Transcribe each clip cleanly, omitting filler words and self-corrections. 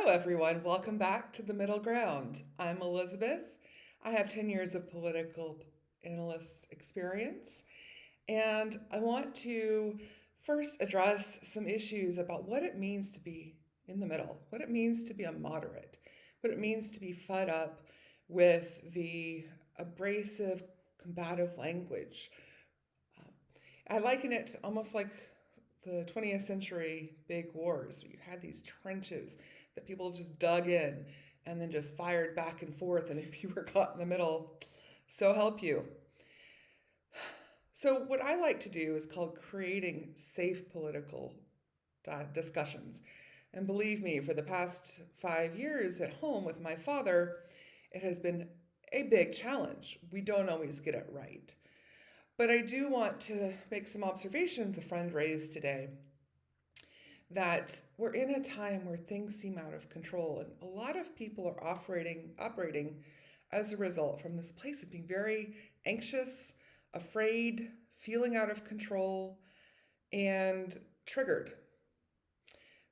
Hello, everyone. Welcome back to The Middle Ground. I'm Elizabeth. I have 10 years of political analyst experience, and I want to first address some issues about what it means to be in the middle, what it means to be a moderate, what it means to be fed up with the abrasive, combative language. I liken it almost like the 20th century big wars. You had these trenches that people just dug in and then just fired back and forth. And if you were caught in the middle, so help you. So, what I like to do is called creating safe political discussions. And believe me, for the past 5 years at home with my father, it has been a big challenge. We don't always get it right. But I do want to make some observations a friend raised today that we're in a time where things seem out of control, and a lot of people are operating as a result from this place of being very anxious, afraid, feeling out of control, and triggered.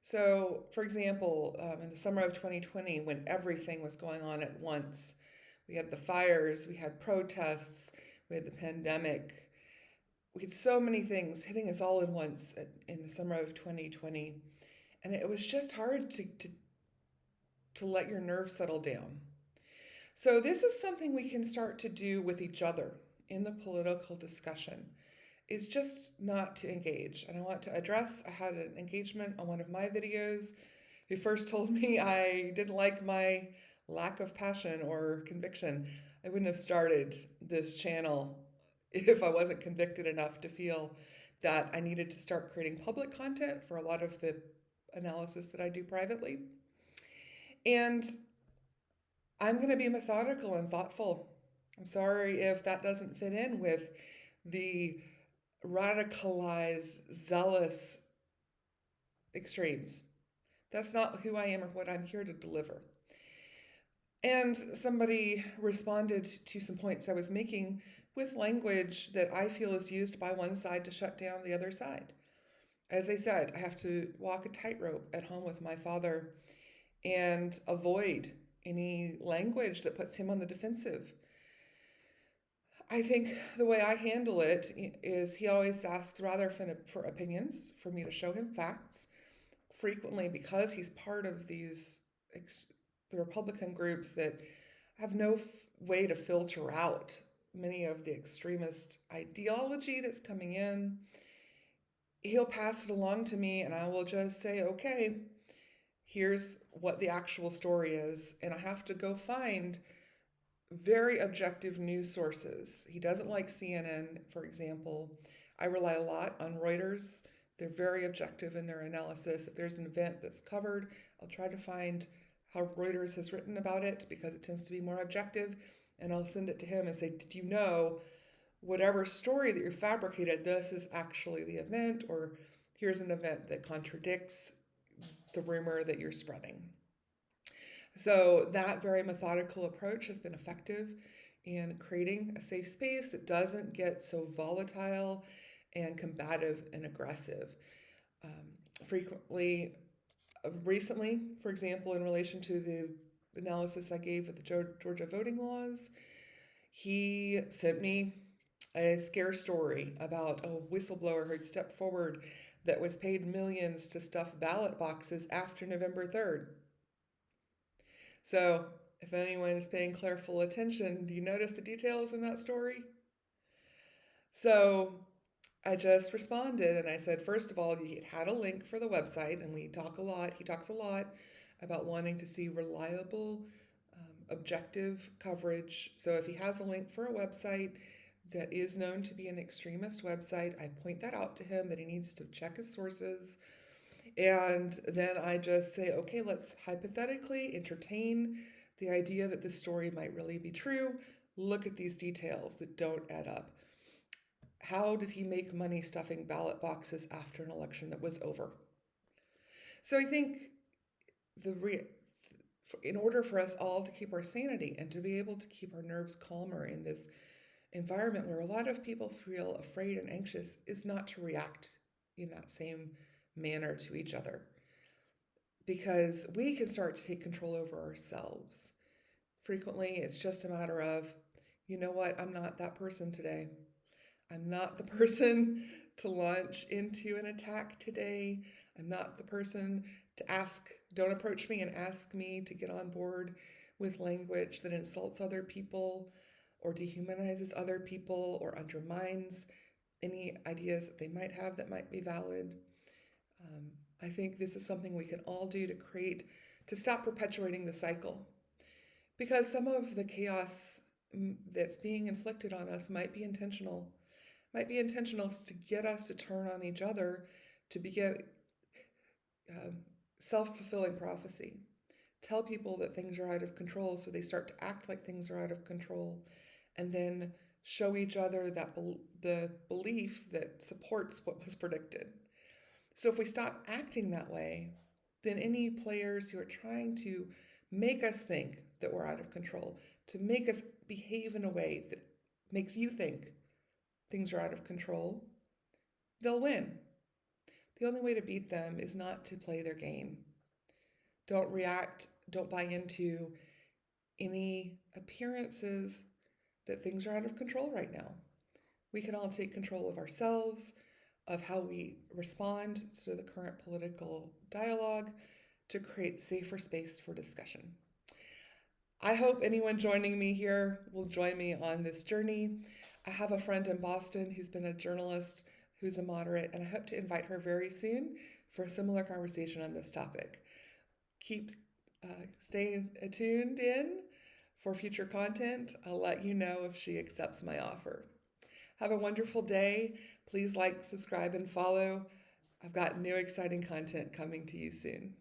So, for example, in the summer of 2020, when everything was going on at once, we had the fires, we had protests, we had the pandemic, we had so many things hitting us all at once in the summer of 2020. And it was just hard to let your nerves settle down. So, this is something we can start to do with each other in the political discussion. It's just not to engage. And I want to address, I had an engagement on one of my videos who first told me I didn't like my lack of passion or conviction. I wouldn't have started this channel if I wasn't convicted enough to feel that I needed to start creating public content for a lot of the analysis that I do privately. And I'm going to be methodical and thoughtful. I'm sorry if that doesn't fit in with the radicalized, zealous extremes. That's not who I am or what I'm here to deliver. And somebody responded to some points I was making with language that I feel is used by one side to shut down the other side. As I said, I have to walk a tightrope at home with my father and avoid any language that puts him on the defensive. I think the way I handle it is he always asks rather for opinions, for me to show him facts. Frequently, because he's part of the Republican groups that have no way to filter out many of the extremist ideology that's coming in, he'll pass it along to me and I will just say, okay, here's what the actual story is. And I have to go find very objective news sources. He doesn't like CNN, for example. I rely a lot on Reuters. They're very objective in their analysis. If there's an event that's covered, I'll try to find how Reuters has written about it because it tends to be more objective. And I'll send it to him and say, did you know whatever story that you fabricated, this is actually the event, or here's an event that contradicts the rumor that you're spreading. So that very methodical approach has been effective in creating a safe space that doesn't get so volatile and combative and aggressive. Frequently, recently, for example, in relation to the analysis I gave of the Georgia voting laws, he sent me a scare story about a whistleblower who had stepped forward that was paid millions to stuff ballot boxes after November 3rd. So, if anyone is paying careful attention, do you notice the details in that story? So, I just responded and I said, first of all, he had a link for the website, and he talks a lot about wanting to see reliable, objective coverage. So, if he has a link for a website that is known to be an extremist website, I point that out to him that he needs to check his sources. And then I just say, okay, let's hypothetically entertain the idea that this story might really be true. Look at these details that don't add up. How did he make money stuffing ballot boxes after an election that was over? So I think in order for us all to keep our sanity and to be able to keep our nerves calmer in this environment where a lot of people feel afraid and anxious, is not to react in that same manner to each other. because we can start to take control over ourselves. Frequently, it's just a matter of, you know what, I'm not that person today. I'm not the person to launch into an attack today. I'm not the person to ask, don't approach me and ask me to get on board with language that insults other people or dehumanizes other people or undermines any ideas that they might have that might be valid. Um, I think this is something we can all do to stop perpetuating the cycle. Because some of the chaos that's being inflicted on us might be intentional to get us to turn on each other, to begin um, self-fulfilling prophecy. Tell people that things are out of control so they start to act like things are out of control, and then show each other the belief that supports what was predicted. So if we stop acting that way, then any players who are trying to make us think that we're out of control, to make us behave in a way that makes you think things are out of control, they'll win. The only way to beat them is not to play their game. Don't react, don't buy into any appearances that things are out of control right now. We can all take control of ourselves, of how we respond to the current political dialogue to create safer space for discussion. I hope anyone joining me here will join me on this journey. I have a friend in Boston who's been a journalist, who's a moderate, and I hope to invite her very soon for a similar conversation on this topic. Keep staying tuned in for future content. I'll let you know if she accepts my offer. Have a wonderful day. Please like, subscribe, and follow. I've got new exciting content coming to you soon.